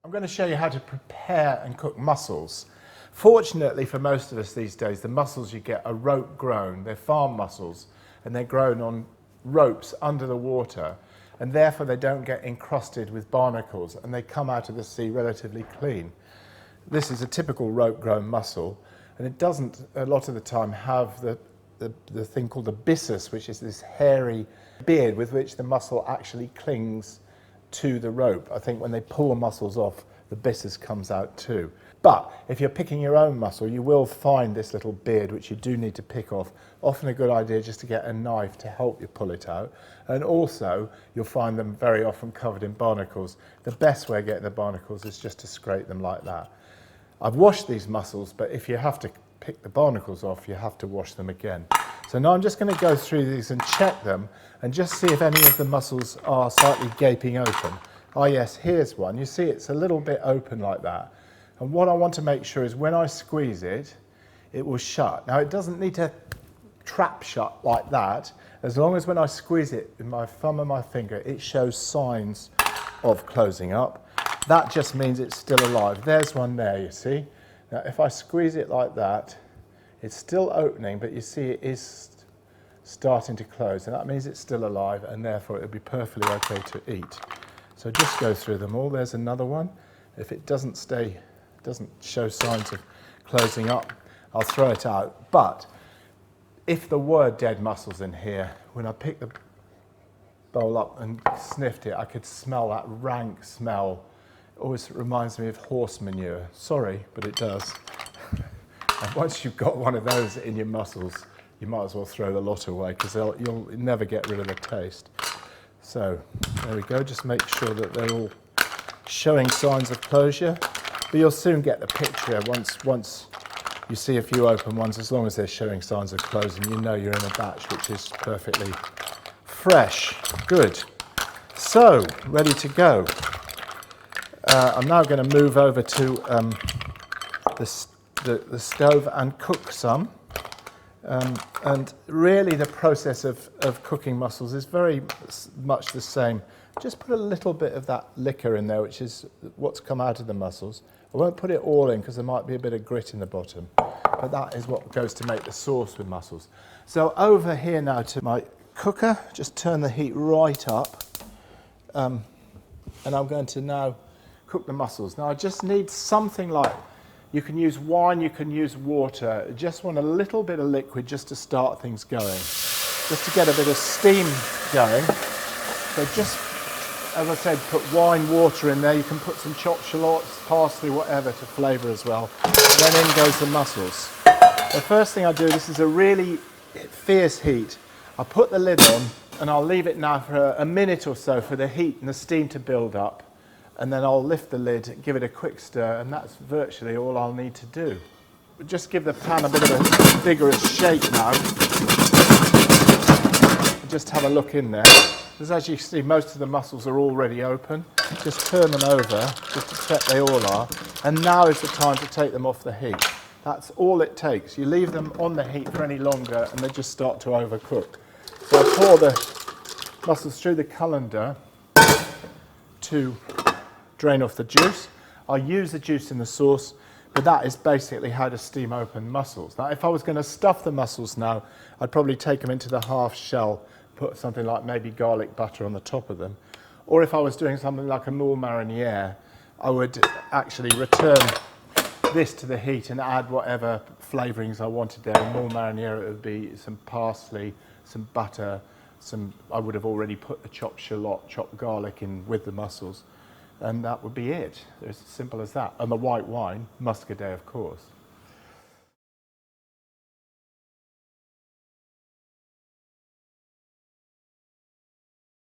I'm going to show you how to prepare and cook mussels. Fortunately for most of us these days, the mussels you get are rope grown. They're farm mussels and they're grown on ropes under the water, and therefore they don't get encrusted with barnacles and they come out of the sea relatively clean. This is a typical rope grown mussel, and it doesn't a lot of the time have the thing called the byssus, which is this hairy beard with which the mussel actually clings to the rope. I think when they pull the mussels off, the byssus comes out too. But if you're picking your own mussel, you will find this little beard, which you do need to pick off. Often a good idea just to get a knife to help you pull it out. And also, you'll find them very often covered in barnacles. The best way of getting the barnacles is just to scrape them like that. I've washed these mussels, but if you have to pick the barnacles off, you have to wash them again. So now I'm just going to go through these and check them and just see if any of the mussels are slightly gaping open. Oh yes, here's one. You see it's a little bit open like that. And what I want to make sure is when I squeeze it, it will shut. Now it doesn't need to trap shut like that, as long as when I squeeze it with my thumb and my finger, it shows signs of closing up. That just means it's still alive. There's one there, you see. Now if I squeeze it like that, it's still opening, but you see it is starting to close, and that means it's still alive, and therefore it'll be perfectly okay to eat. So just go through them all. There's another one. If it doesn't show signs of closing up, I'll throw it out. But if there were dead mussels in here, when I picked the bowl up and sniffed it, I could smell that rank smell. It always reminds me of horse manure. Sorry, but it does. And once you've got one of those in your mussels, you might as well throw the lot away, because you'll never get rid of the taste. So there we go. Just make sure that they're all showing signs of closure. But you'll soon get the picture once you see a few open ones. As long as they're showing signs of closing, you know you're in a batch which is perfectly fresh. Good. So, ready to go. I'm now going to move over to the stove and cook some. And really the process of cooking mussels is very much the same. Just put a little bit of that liquor in there, which is what's come out of the mussels. I won't put it all in because there might be a bit of grit in the bottom, but that is what goes to make the sauce with mussels. So over here now to my cooker, just turn the heat right up, and I'm going to now cook the mussels. Now I just need something like, you can use wine, you can use water. Just want a little bit of liquid just to start things going, just to get a bit of steam going. So just, as I said, put wine, water in there. You can put some chopped shallots, parsley, whatever to flavour as well. And then in goes the mussels. The first thing I do, this is a really fierce heat. I put the lid on and I'll leave it now for a minute or so for the heat and the steam to build up. And then I'll lift the lid, give it a quick stir, and that's virtually all I'll need to do. Just give the pan a bit of a vigorous shake now. Just have a look in there. Because as you see, most of the mussels are already open. Just turn them over, just to check they all are. And now is the time to take them off the heat. That's all it takes. You leave them on the heat for any longer and they just start to overcook. So I pour the mussels through the colander to drain off the juice. I'll use the juice in the sauce, but that is basically how to steam open mussels. Now, if I was going to stuff the mussels now, I'd probably take them into the half shell, put something like maybe garlic butter on the top of them. Or if I was doing something like a moule mariniere, I would actually return this to the heat and add whatever flavourings I wanted there. In moule mariniere, it would be some parsley, some butter, I would have already put the chopped shallot, chopped garlic in with the mussels. And that would be it. It's as simple as that. And the white wine, muscadet of course.